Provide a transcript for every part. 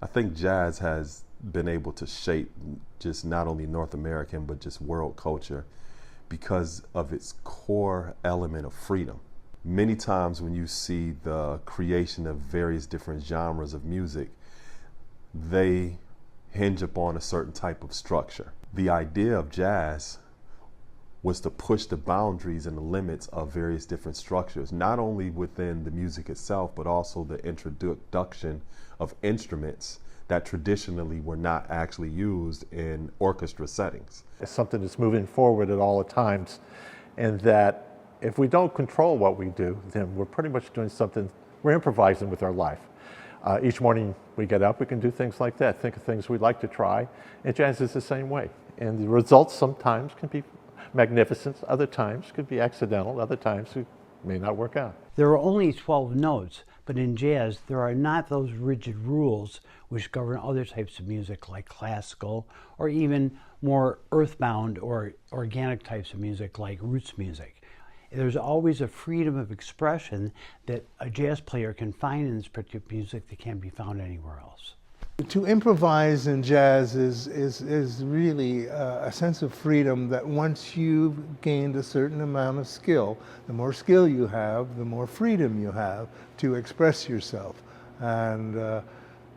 I think jazz has been able to shape just not only North American, but just world culture because of its core element of freedom. Many times when you see the creation of various different genres of music, they hinge upon a certain type of structure. The idea of jazz was to push the boundaries and the limits of various different structures, not only within the music itself, but also the introduction of instruments that traditionally were not actually used in orchestra settings. It's something that's moving forward at all times, and that if we don't control what we do, then we're pretty much doing something, we're improvising with our life. Each morning we get up, we can do things like that, think of things we'd like to try, and jazz is the same way. And the results sometimes can be magnificent, other times could be accidental, other times it may not work out. There are only 12 notes, but in jazz there are not those rigid rules which govern other types of music like classical or even more earthbound or organic types of music like roots music. There's always a freedom of expression that a jazz player can find in this particular music that can't be found anywhere else. To improvise in jazz is really a sense of freedom that once you've gained a certain amount of skill, the more skill you have, the more freedom you have to express yourself. And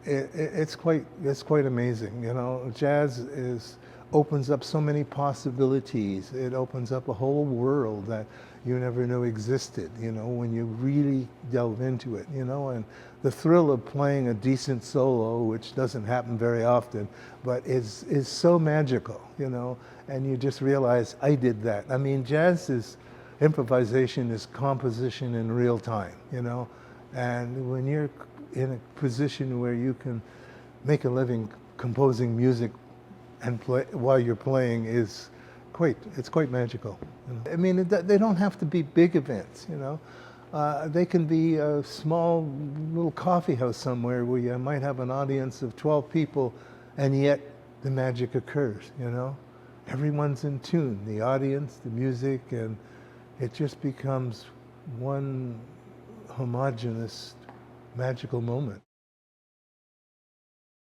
it's quite amazing. You know, jazz opens up so many possibilities. It opens up a whole world that you never knew existed, you know, when you really delve into it, you know, and the thrill of playing a decent solo, which doesn't happen very often, but is so magical, you know, and you just realize, I did that. I mean, improvisation is composition in real time, you know, and when you're in a position where you can make a living composing music and play while you're playing it's quite magical. You know? I mean, they don't have to be big events, you know. They can be a small little coffee house somewhere where you might have an audience of 12 people, and yet the magic occurs, you know. Everyone's in tune, the audience, the music, and it just becomes one homogeneous, magical moment.